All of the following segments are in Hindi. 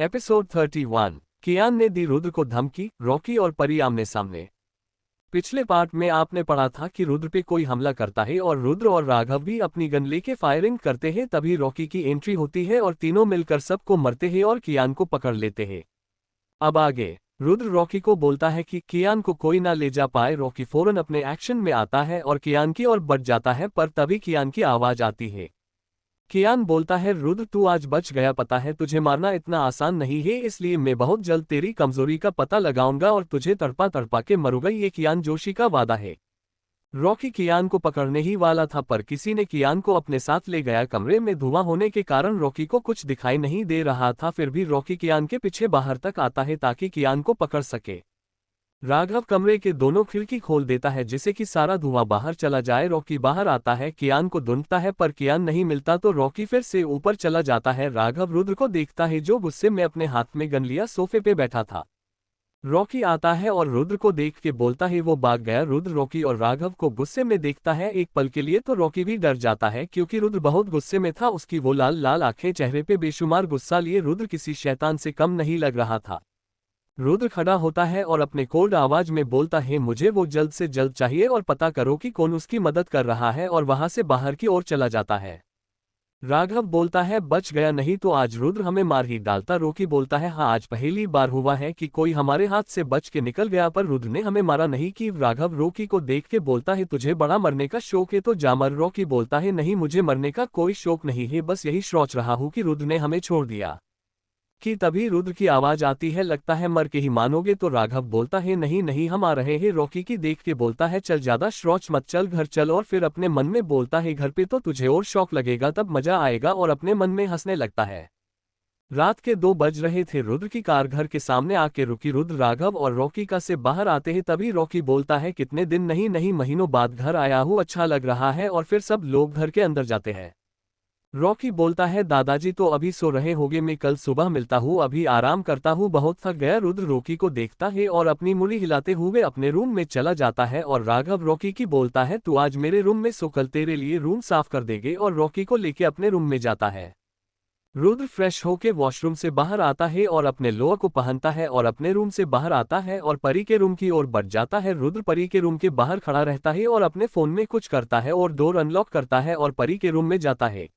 एपिसोड 31। कियान ने दी रुद्र को धमकी, रॉकी और परी आमने सामने। पिछले पार्ट में आपने पढ़ा था कि रुद्र पे कोई हमला करता है और रुद्र और राघव भी अपनी गन लेके फायरिंग करते हैं, तभी रॉकी की एंट्री होती है और तीनों मिलकर सबको मरते हैं और कियान को पकड़ लेते हैं। अब आगे रुद्र रॉकी को बोलता है कि कियान को कोई ना ले जा पाए। रॉकी फौरन अपने एक्शन में आता है और कियान की ओर बढ़ जाता है, पर तभी कियान की आवाज आती है। कियान बोलता है, रुद्र तू आज बच गया, पता है तुझे मारना इतना आसान नहीं है, इसलिए मैं बहुत जल्द तेरी कमजोरी का पता लगाऊंगा और तुझे तड़पा तड़पा के मरूंगा, ये कियान जोशी का वादा है। रॉकी कियान को पकड़ने ही वाला था, पर किसी ने कियान को अपने साथ ले गया। कमरे में धुआं होने के कारण रॉकी को कुछ दिखाई नहीं दे रहा था, फिर भी रॉकी कियान के पीछे बाहर तक आता है ताकि कियान को पकड़ सके। राघव कमरे के दोनों खिड़की खोल देता है जिससे कि सारा धुआं बाहर चला जाए। रॉकी बाहर आता है, कियान को ढूंढता है पर कियान नहीं मिलता तो रॉकी फिर से ऊपर चला जाता है। राघव रुद्र को देखता है जो गुस्से में अपने हाथ में गन लिया सोफे पे बैठा था। रॉकी आता है और रुद्र को देख के बोलता है वो भाग गया। रुद्र रॉकी और राघव को गुस्से में देखता है एक पल के लिए, तो रॉकी भी डर जाता है क्योंकि रुद्र बहुत गुस्से में था। उसकी वो लाल लाल आंखें, चेहरे पे बेशुमार गुस्सा लिए रुद्र किसी शैतान से कम नहीं लग रहा था। रुद्र खड़ा होता है और अपने कोल्ड आवाज में बोलता है, मुझे वो जल्द से जल्द चाहिए और पता करो कि कौन उसकी मदद कर रहा है, और वहां से बाहर की ओर चला जाता है। राघव बोलता है, बच गया, नहीं तो आज रुद्र हमें मार ही डालता। रॉकी बोलता है, हाँ आज पहली बार हुआ है कि कोई हमारे हाथ से बच के निकल गया, पर रुद्र ने हमें मारा नहीं। कि राघव रॉकी को देख के बोलता है, तुझे बड़ा मरने का शौक है तो जा मर। रॉकी बोलता है, नहीं मुझे मरने का कोई शौक नहीं है, बस यही सोच रहा हूँ कि रुद्र ने हमें छोड़ दिया। कि तभी रुद्र की आवाज आती है, लगता है मर के ही मानोगे। तो राघव बोलता है, नहीं नहीं हम आ रहे हैं। रॉकी की देख के बोलता है, चल ज्यादा शौच मत, चल घर चल। और फिर अपने मन में बोलता है, घर पे तो तुझे और शौक लगेगा, तब मजा आएगा, और अपने मन में हंसने लगता है। रात के 2 बज रहे थे। रुद्र की कार घर के सामने आके रुकी। रुद्र राघव और रॉकी का से बाहर आते हैं, तभी रॉकी बोलता है, कितने दिन नहीं महीनों बाद घर आया हूँ, अच्छा लग रहा है। और फिर सब लोग घर के अंदर जाते हैं। रॉकी बोलता है, दादाजी तो अभी सो रहे होंगे, मैं कल सुबह मिलता हूँ, अभी आराम करता हूँ, बहुत थक गया। रुद्र रॉकी को देखता है और अपनी मुड़ी हिलाते हुए अपने रूम में चला जाता है। और राघव रॉकी की बोलता है, तू आज मेरे रूम में सो, कल तेरे लिए रूम साफ कर देंगे, और रॉकी को लेके अपने रूम में जाता है। रुद्र फ्रेश होके वॉशरूम से बाहर आता है और अपने लोअर को पहनता है और अपने रूम से बाहर आता है और परी के रूम की ओर बढ़ जाता है। रुद्र परी के रूम के बाहर खड़ा रहता है और अपने फोन में कुछ करता है और डोर अनलॉक करता है और परी के रूम में जाता है।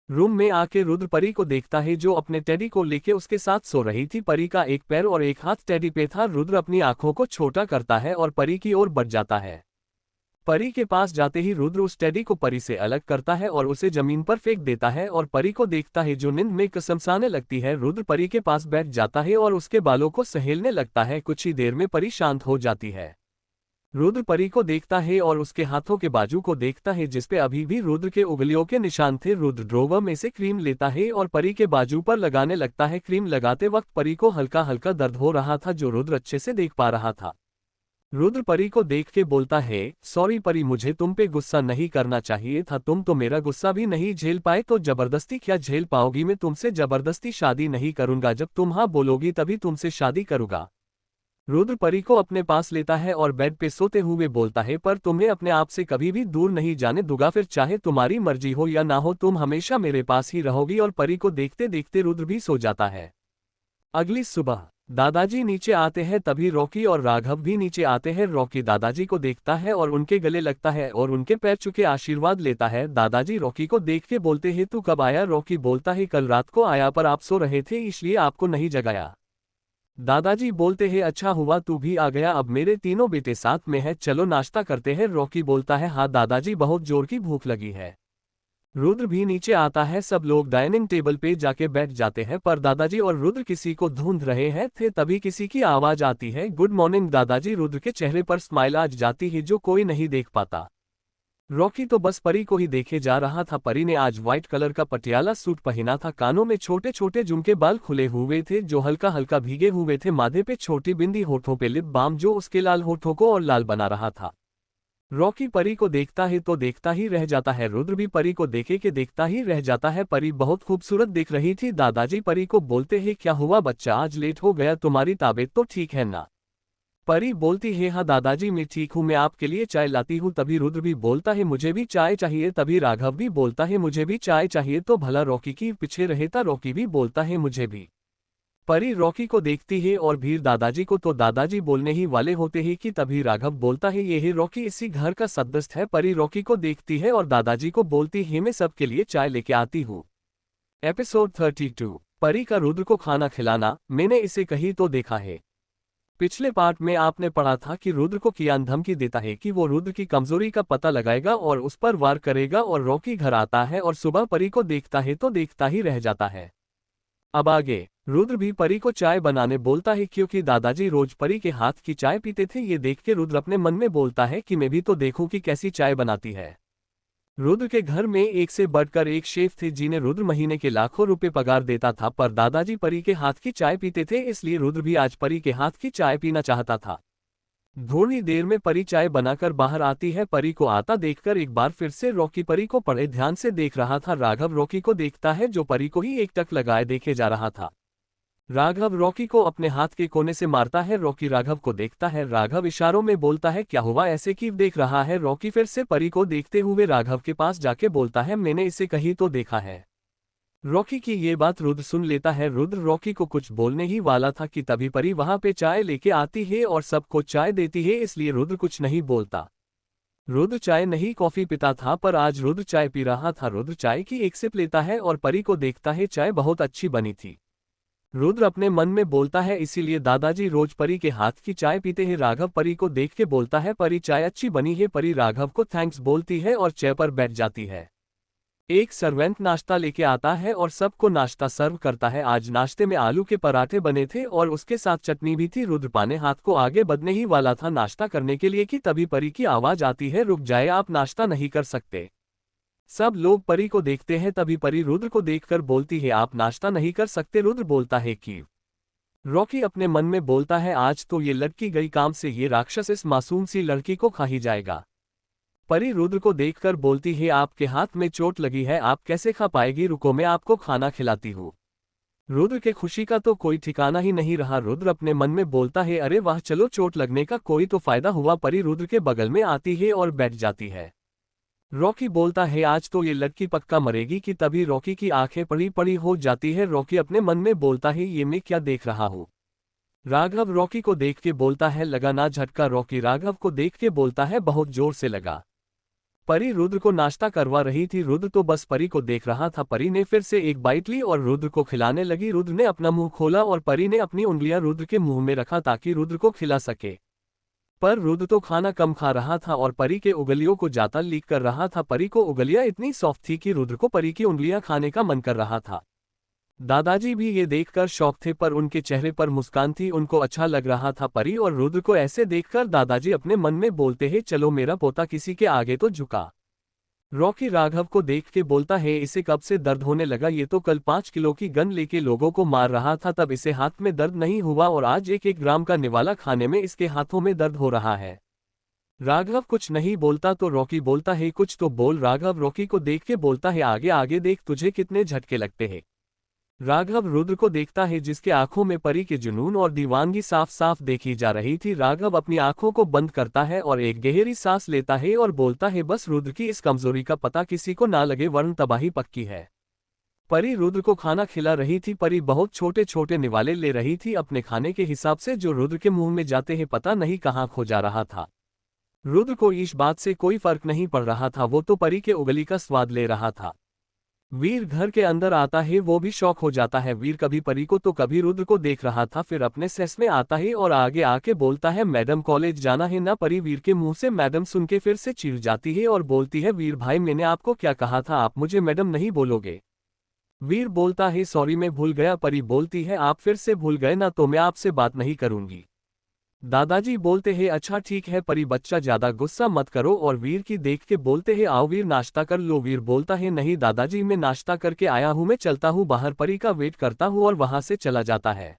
रूम में आके रुद्र परी को देखता है जो अपने टेडी को लेके उसके साथ सो रही थी। परी का एक पैर और एक हाथ टेडी पे था। रुद्र अपनी आंखों को छोटा करता है और परी की ओर बढ़ जाता है। परी के पास जाते ही रुद्र उस टेडी को परी से अलग करता है और उसे जमीन पर फेंक देता है और परी को देखता है जो नींद में कसमसाने लगती है। रुद्र परी के पास बैठ जाता है और उसके बालों को सहेलने लगता है। कुछ ही देर में परी शांत हो जाती है। रुद्र परी को देखता है और उसके हाथों के बाजू को देखता है जिसपे अभी भी रुद्र के उंगलियों के निशान थे। रुद्र ड्रोवर में से क्रीम लेता है और परी के बाजू पर लगाने लगता है। क्रीम लगाते वक्त परी को हल्का हल्का दर्द हो रहा था जो रुद्र अच्छे से देख पा रहा था। रुद्र परी को देख के बोलता है, सॉरी परी, मुझे तुम पे गुस्सा नहीं करना चाहिए था, तुम तो मेरा गुस्सा भी नहीं झेल पाए, तो जबरदस्ती क्या झेल पाओगी, मैं तुमसे जबरदस्ती शादी नहीं करूंगा, जब तुम हाँ बोलोगी तभी तुमसे शादी करूंगा। रुद्र परी को अपने पास लेता है और बेड पे सोते हुए बोलता है, पर तुम्हें अपने आप से कभी भी दूर नहीं जाने दूंगा, फिर चाहे तुम्हारी मर्जी हो या ना हो, तुम हमेशा मेरे पास ही रहोगी। और परी को देखते देखते रुद्र भी सो जाता है। अगली सुबह दादाजी नीचे आते हैं, तभी रॉकी और राघव भी नीचे आते हैं। रॉकी दादाजी को देखता है और उनके गले लगता है और उनके पैर छूके आशीर्वाद लेता है। दादाजी रॉकी को देख के बोलते हैं, तू कब आया? रॉकी बोलता है, कल रात को आया, पर आप सो रहे थे इसलिए आपको नहीं जगाया। दादाजी बोलते हैं, अच्छा हुआ तू भी आ गया, अब मेरे तीनों बेटे साथ में है, चलो नाश्ता करते हैं। रॉकी बोलता है, हाँ दादाजी, बहुत जोर की भूख लगी है। रुद्र भी नीचे आता है। सब लोग डाइनिंग टेबल पे जाके बैठ जाते हैं, पर दादाजी और रुद्र किसी को ढूंढ रहे हैं थे, तभी किसी की आवाज आती है, गुड मॉर्निंग दादाजी। रुद्र के चेहरे पर स्माइल आ जाती है जो कोई नहीं देख पाता। रॉकी तो बस परी को ही देखे जा रहा था। परी ने आज व्हाइट कलर का पटियाला सूट पहना था, कानों में छोटे छोटे झुमके, बाल खुले हुए थे जो हल्का हल्का भीगे हुए थे, माथे पे छोटी बिंदी, होठों पे लिप बाम जो उसके लाल होठों को और लाल बना रहा था। रॉकी परी को देखता है तो देखता ही रह जाता है। रुद्र भी परी को देखे के देखता ही रह जाता है। परी बहुत खूबसूरत दिख रही थी। दादाजी परी को बोलते हैं, क्या हुआ बच्चा, आज लेट हो गया, तुम्हारी तबीयत तो ठीक है ना? परी बोलती है, हाँ दादाजी मैं ठीक हूँ, मैं आपके लिए चाय लाती हूँ। तभी रुद्र भी बोलता है, मुझे भी चाय चाहिए। तभी राघव भी बोलता है, मुझे भी चाय चाहिए। तो भला रॉकी की पीछे रहता, रॉकी भी बोलता है, मुझे भी। परी रॉकी को देखती है और भीर दादाजी को, तो दादाजी बोलने ही वाले होते हैं कि तभी राघव बोलता है, ये है रॉकी, इसी घर का सदस्य है। परी रॉकी को देखती है और दादाजी को बोलती है, मैं सबके लिए चाय लेके आती हूँ। एपिसोड 32। परी का रुद्र को खाना खिलाना, मैंने इसे कहीं तो देखा है। पिछले पार्ट में आपने पढ़ा था कि रुद्र को कियान धमकी देता है कि वो रुद्र की कमजोरी का पता लगाएगा और उस पर वार करेगा, और रॉकी घर आता है और सुबह परी को देखता है तो देखता ही रह जाता है। अब आगे रुद्र भी परी को चाय बनाने बोलता है, क्योंकि दादाजी रोज परी के हाथ की चाय पीते थे। ये देख के रुद्र अपने मन में बोलता है कि मैं भी तो देखूं कि कैसी चाय बनाती है। रुद्र के घर में एक से बढ़कर एक शेफ थे जिन्हें रुद्र महीने के लाखों रुपए पगार देता था, पर दादाजी परी के हाथ की चाय पीते थे, इसलिए रुद्र भी आज परी के हाथ की चाय पीना चाहता था। थोड़ी देर में परी चाय बनाकर बाहर आती है। परी को आता देखकर एक बार फिर से रॉकी परी को बड़े ध्यान से देख रहा था। राघव रॉकी को देखता है जो परी को ही एक टक लगाए देखे जा रहा था। राघव रॉकी को अपने हाथ के कोने से मारता है। रॉकी राघव को देखता है। राघव इशारों में बोलता है, क्या हुआ, ऐसे क्यों देख रहा है। रॉकी फिर से परी को देखते हुए राघव के पास जाके बोलता है, मैंने इसे कहीं तो देखा है। रॉकी की ये बात रुद्र सुन लेता है। रुद्र रॉकी को कुछ बोलने ही वाला था कि तभी परी वहां पे चाय लेके आती है और सबको चाय देती है, इसलिए रुद्र कुछ नहीं बोलता। रुद्र चाय नहीं कॉफी पीता था, पर आज रुद्र चाय पी रहा था। रुद्र चाय की एक सिप लेता है और परी को देखता है, चाय बहुत अच्छी बनी थी। रुद्र अपने मन में बोलता है, इसीलिए दादाजी रोज परी के हाथ की चाय पीते हैं। राघव परी को देख के बोलता है, परी चाय अच्छी बनी है। परी राघव को थैंक्स बोलती है और चेयर पर बैठ जाती है। एक सर्वेंट नाश्ता लेके आता है और सबको नाश्ता सर्व करता है। आज नाश्ते में आलू के पराठे बने थे और उसके साथ चटनी भी थी। रुद्र पाने हाथ को आगे बढ़ने ही वाला था नाश्ता करने के लिए कि तभी परी की आवाज आती है, रुक जाए, आप नाश्ता नहीं कर सकते। सब लोग परी को देखते हैं। तभी परी रुद्र को देखकर बोलती है, आप नाश्ता नहीं कर सकते। रुद्र बोलता है कि रॉकी अपने मन में बोलता है, आज तो ये लड़की गई काम से, ये राक्षस इस मासूम सी लड़की को खा ही जाएगा। परी रुद्र को देखकर बोलती है, आपके हाथ में चोट लगी है, आप कैसे खा पाएगी, रुको मैं आपको खाना खिलाती हूँ। रुद्र के खुशी का तो कोई ठिकाना ही नहीं रहा। रुद्र अपने मन में बोलता है, अरे वाह, चलो चोट लगने का कोई तो फायदा हुआ। परी रुद्र के बगल में आती है और बैठ जाती है। रॉकी बोलता है, आज तो ये लड़की पक्का मरेगी कि तभी रॉकी की आंखें पड़ी पड़ी हो जाती है। रॉकी अपने मन में बोलता है, ये मैं क्या देख रहा हूँ। राघव रॉकी को देख के बोलता है, लगा ना झटका। रॉकी राघव को देख के बोलता है, बहुत जोर से लगा। परी रुद्र को नाश्ता करवा रही थी। रुद्र तो बस परी को देख रहा था। परी ने फिर से एक बाइट ली और रुद्र को खिलाने लगी। रुद्र ने अपना मुंह खोला और परी ने अपनी उंगलियां रुद्र के मुंह में रखा ताकि रुद्र को खिला सके, पर रुद्र तो खाना कम खा रहा था और परी के उंगलियों को जाता लीक कर रहा था। परी को उंगलियां इतनी सॉफ्ट थी कि रुद्र को परी की उंगलियां खाने का मन कर रहा था। दादाजी भी ये देखकर शौक थे, पर उनके चेहरे पर मुस्कान थी, उनको अच्छा लग रहा था। परी और रुद्र को ऐसे देखकर दादाजी अपने मन में बोलते हैं, चलो मेरा पोता किसी के आगे तो झुका। रॉकी राघव को देख के बोलता है, इसे कब से दर्द होने लगा, ये तो कल 5 किलो की गन लेके लोगों को मार रहा था, तब इसे हाथ में दर्द नहीं हुआ, और आज 1-1 ग्राम का निवाला खाने में इसके हाथों में दर्द हो रहा है। राघव कुछ नहीं बोलता तो रॉकी बोलता है, कुछ तो बोल। राघव रॉकी को देख के बोलता है, आगे आगे देख, तुझे कितने झटके लगते हैं। राघव रुद्र को देखता है जिसके आंखों में परी के जुनून और दीवानगी साफ साफ देखी जा रही थी। राघव अपनी आंखों को बंद करता है और एक गहरी सांस लेता है और बोलता है, बस रुद्र की इस कमजोरी का पता किसी को ना लगे, वरन तबाही पक्की है। परी रुद्र को खाना खिला रही थी। परी बहुत छोटे छोटे निवाले ले रही थी अपने खाने के हिसाब से, जो रुद्र के मुंह में जाते हैं पता नहीं कहाँ खो जा रहा था। रुद्र को इस बात से कोई फर्क नहीं पड़ रहा था, वो तो परी के उंगली का स्वाद ले रहा था। वीर घर के अंदर आता है, वो भी शौक हो जाता है। वीर कभी परी को तो कभी रुद्र को देख रहा था, फिर अपने सेस में आता है और आगे आके बोलता है, मैडम कॉलेज जाना है ना। परी वीर के मुंह से मैडम सुन के फिर से चिढ़ जाती है और बोलती है, वीर भाई मैंने आपको क्या कहा था, आप मुझे मैडम नहीं बोलोगे। वीर बोलता है, सॉरी मैं भूल गया। परी बोलती है, आप फिर से भूल गए ना, तो मैं आपसे बात नहीं करूंगी। दादाजी बोलते हैं, अच्छा ठीक है परी बच्चा, ज्यादा गुस्सा मत करो, और वीर की देख के बोलते हैं, आओ वीर नाश्ता कर लो। वीर बोलता है, नहीं दादाजी मैं नाश्ता करके आया हूं, मैं चलता हूं बाहर, परी का वेट करता हूं, और वहां से चला जाता है।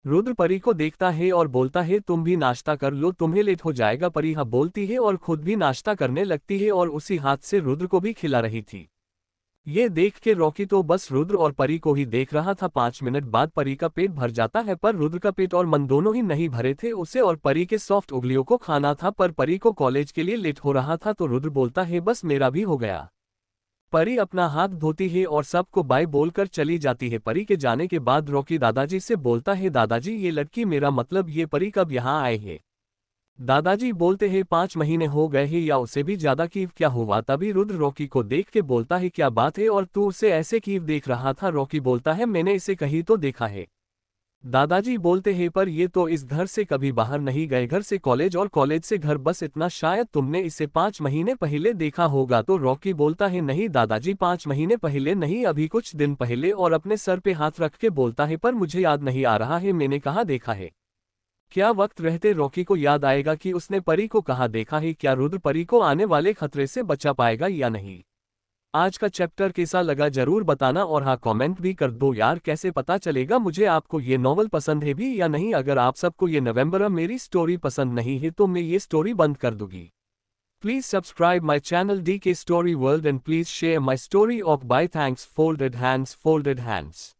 रुद्र परी को देखता है और बोलता है, तुम भी नाश्ता कर लो, तुम्हें लेट हो जाएगा। परी हाँ बोलती है और खुद भी नाश्ता करने लगती है और उसी हाथ से रुद्र को भी खिला रही थी। ये देख के रॉकी तो बस रुद्र और परी को ही देख रहा था। 5 मिनट बाद परी का पेट भर जाता है, पर रुद्र का पेट और मन दोनों ही नहीं भरे थे। उसे और परी के सॉफ्ट उंगलियों को खाना था, पर परी को कॉलेज के लिए लेट हो रहा था, तो रुद्र बोलता है, बस मेरा भी हो गया। परी अपना हाथ धोती है और सबको बाय बोलकर चली जाती है। परी के जाने के बाद रॉकी दादाजी से बोलता है, दादाजी ये लड़की, मेरा मतलब ये परी कब यहाँ आए है? दादाजी बोलते हैं 5 महीने हो गए हैं या उससे भी ज्यादा। कीव क्या हुआ? तभी रुद्र रॉकी को देख के बोलता है, क्या बात है और तू उसे ऐसे कीव देख रहा था? रॉकी बोलता है, मैंने इसे कहीं तो देखा है। दादाजी बोलते हैं, पर ये तो इस घर से कभी बाहर नहीं गए, घर से कॉलेज और कॉलेज से घर, बस इतना। शायद तुमने इसे 5 महीने पहले देखा होगा। तो रॉकी बोलता है, नहीं दादाजी 5 महीने पहले नहीं, अभी कुछ दिन पहले। और अपने सर पे हाथ रख के बोलता है, पर मुझे याद नहीं आ रहा है मैंने कहाँ देखा है। क्या वक्त रहते रॉकी को याद आएगा कि उसने परी को कहाँ देखा है? क्या रुद्र परी को आने वाले खतरे से बचा पाएगा या नहीं? आज का चैप्टर कैसा लगा जरूर बताना, और हाँ कमेंट भी कर दो यार, कैसे पता चलेगा मुझे आपको ये नॉवल पसंद है भी या नहीं। अगर आप सबको ये नवंबर मेरी स्टोरी पसंद नहीं है तो मैं ये स्टोरी बंद कर दूंगी। Please subscribe my channel DK story world and please share my story off bye thanks folded hands.